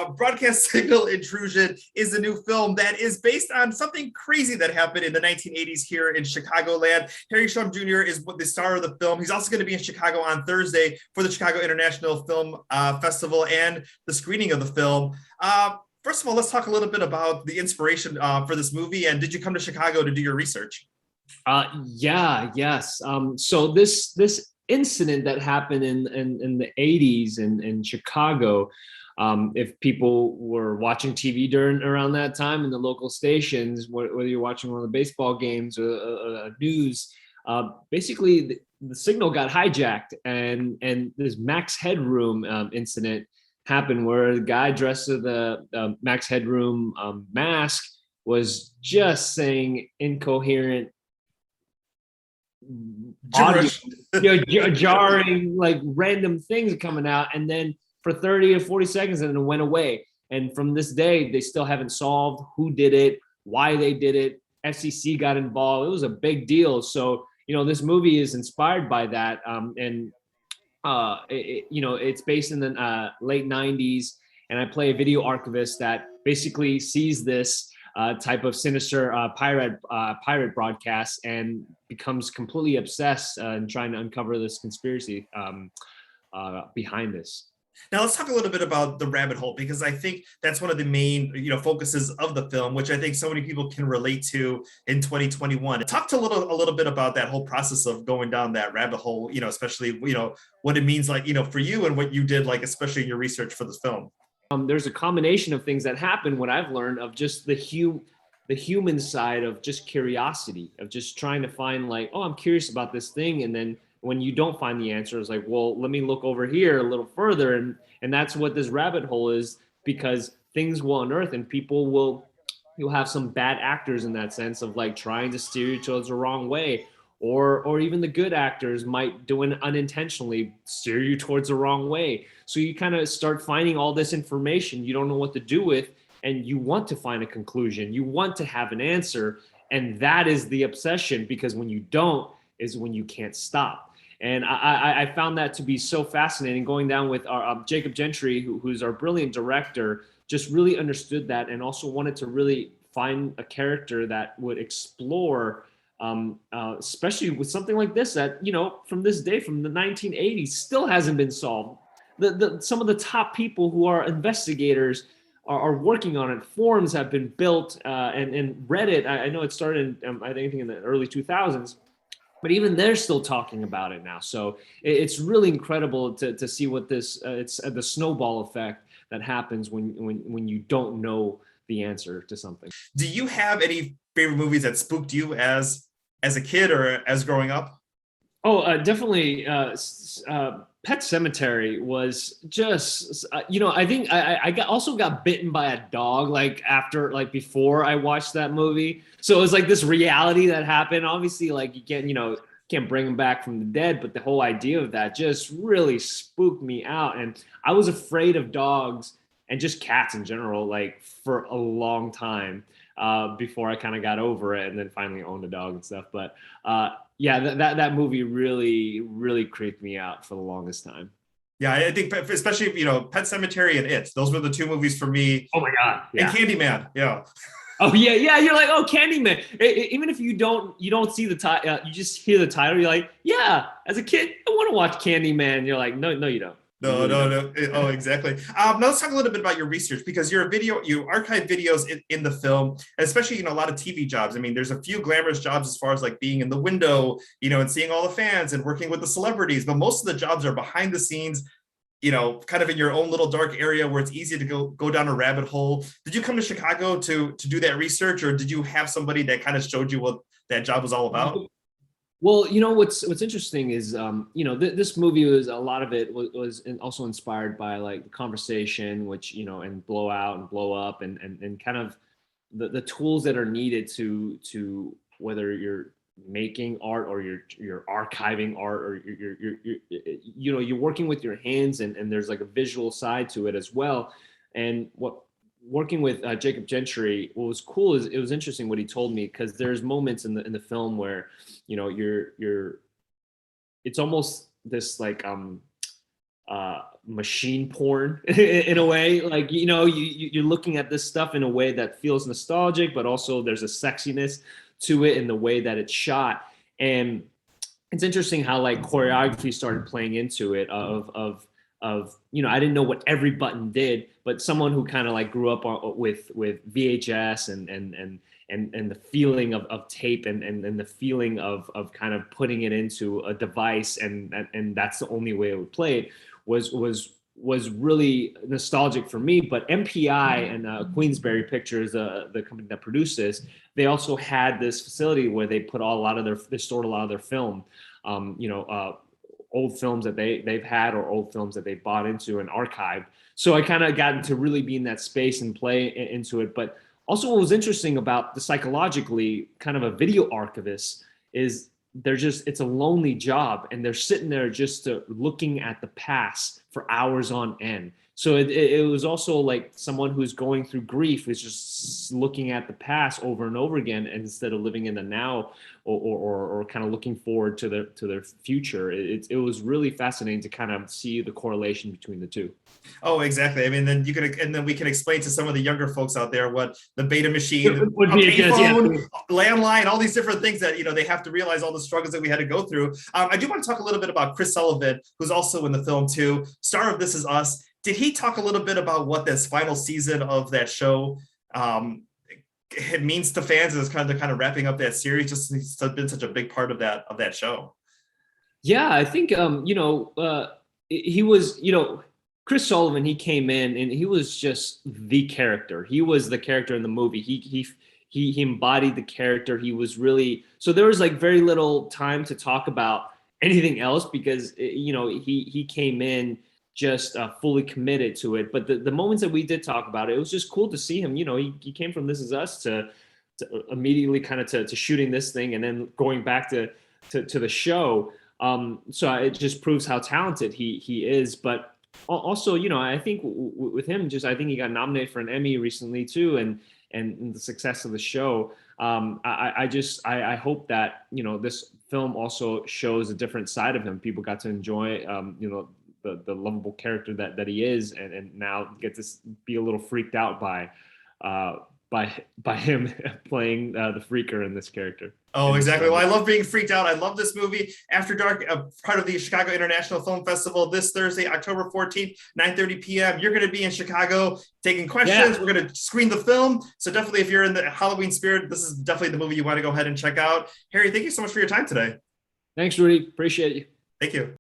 Broadcast Signal Intrusion is a new film that is based on something crazy that happened in the 1980s here in Chicagoland. Harry Shum Jr. is the star of the film. He's also going to be in Chicago on Thursday for the Chicago International Film Festival and the screening of the film. First of all, let's talk a little bit about the inspiration for this movie. And did you come to Chicago to do your research? Yes. So this incident that happened in the 80s in Chicago. If people were watching TV around that time in the local stations, whether you're watching one of the baseball games or news, basically the signal got hijacked, and this Max Headroom incident happened where the guy dressed as the Max Headroom mask was just saying incoherent audio, jarring, like random things coming out, and then for 30 or 40 seconds and it went away. And from this day, they still haven't solved who did it, why they did it. FCC got involved. It was a big deal. So, this movie is inspired by that. It's based in the late 90s. And I play a video archivist that basically sees this type of sinister pirate broadcast and becomes completely obsessed in trying to uncover this conspiracy behind this. Now let's talk a little bit about the rabbit hole, because I think that's one of the main, focuses of the film, which I think so many people can relate to in 2021. Talk to a little bit about that whole process of going down that rabbit hole, especially, what it means, like, for you and what you did, like, especially in your research for this film. There's a combination of things that happen, what I've learned, of just the human side of just curiosity, of just trying to find, like, oh, I'm curious about this thing, and then when you don't find the answer, it's like, well, let me look over here a little further. And that's what this rabbit hole is, because things will unearth and you'll have some bad actors in that sense of like trying to steer you towards the wrong way. Or even the good actors might do it unintentionally, steer you towards the wrong way. So you kind of start finding all this information you don't know what to do with, and you want to find a conclusion. You want to have an answer. And that is the obsession, because when you don't is when you can't stop. And I found that to be so fascinating. Going down with our Jacob Gentry, who's our brilliant director, just really understood that, and also wanted to really find a character that would explore, especially with something like this that, from this day, from the 1980s, still hasn't been solved. Some of the top people who are investigators are working on it. Forums have been built, and Reddit, I know it started in, I think in the early 2000s. But even they're still talking about it now. So it's really incredible to see what this, it's the snowball effect that happens when you don't know the answer to something. Do you have any favorite movies that spooked you as a kid or as growing up? Oh, definitely. Pet Sematary was just, I think I also got bitten by a dog, before I watched that movie. So it was like this reality that happened. Obviously, like you can't bring them back from the dead, but the whole idea of that just really spooked me out. And I was afraid of dogs and just cats in general, like for a long time before I kind of got over it and then finally owned a dog and stuff. But yeah, that movie really, really creeped me out for the longest time. Yeah, I think especially, Pet Sematary and It. Those were the two movies for me. Oh my God. Yeah. And Candyman. Yeah. Oh yeah. You're like, oh, Candyman. Even if you don't see the title, you just hear the title. You're like, yeah. As a kid, I want to watch Candyman. You're like, no, you don't. No. Oh, exactly. Now let's talk a little bit about your research, because you archive videos in the film, especially, a lot of TV jobs. I mean, there's a few glamorous jobs as far as like being in the window, and seeing all the fans and working with the celebrities, but most of the jobs are behind the scenes, kind of in your own little dark area where it's easy to go down a rabbit hole. Did you come to Chicago to do that research, or did you have somebody that kind of showed you what that job was all about? Well, what's interesting is, this movie was, a lot of it was also inspired by like the Conversation, which, and Blow Out and Blow Up, and kind of the tools that are needed to whether you're making art or you're archiving art, or you're working with your hands, and there's like a visual side to it as well. And working with Jacob Gentry, what was cool is it was interesting what he told me, because there's moments in the film where you're it's almost this like machine porn in a way. Like, you know, you're looking at this stuff in a way that feels nostalgic, but also there's a sexiness to it in the way that it's shot. And it's interesting how like choreography started playing into it of you know, I didn't know what every button did, but someone who kind of like grew up with VHS and the feeling of tape and the feeling of kind of putting it into a device and that's the only way it would play it was really nostalgic for me. But MPI and Queensberry Pictures, the company that produced this, they also had this facility where they put they stored a lot of their film, you know, old films that they've had or old films that they bought into and archived. So I kind of got to really be in that space and play into it. But also what was interesting about the psychologically kind of a video archivist is it's a lonely job and they're sitting there just looking at the past for hours on end. So it was also like someone who's going through grief is just looking at the past over and over again instead of living in the now or kind of looking forward to their future. It was really fascinating to kind of see the correlation between the two. Oh, exactly. I mean, then we can explain to some of the younger folks out there what the beta machine, a payphone, landline, all these different things that, you know, they have to realize all the struggles that we had to go through. I do want to talk a little bit about Chris Sullivan, who's also in the film too, star of This Is Us. Did he talk a little bit about what this final season of that show it means to fans as kind of wrapping up that series? Just he's been such a big part of that show. Yeah, I think you know, he was, you know, Chris Sullivan, he came in and he was just the character. He was the character in the movie. He embodied the character. He was really, so there was like very little time to talk about anything else because you know, he came in just fully committed to it. But the moments that we did talk about it, it was just cool to see him. You know, he came from This Is Us to immediately kind of to shooting this thing and then going back to the show. So it just proves how talented he is. But also, you know, I think with him, I think he got nominated for an Emmy recently too, and the success of the show. I hope that, you know, this film also shows a different side of him. People got to enjoy, you know, the lovable character that he is, and now get to be a little freaked out by him playing the freaker in this character. Oh, exactly. Well, I love being freaked out. I love this movie. After Dark, part of the Chicago International Film Festival this Thursday, October 14th, 9:30 p.m. You're going to be in Chicago taking questions. Yeah. We're going to screen the film. So definitely, if you're in the Halloween spirit, this is definitely the movie you want to go ahead and check out. Harry, thank you so much for your time today. Thanks, Rudy. Appreciate you. Thank you.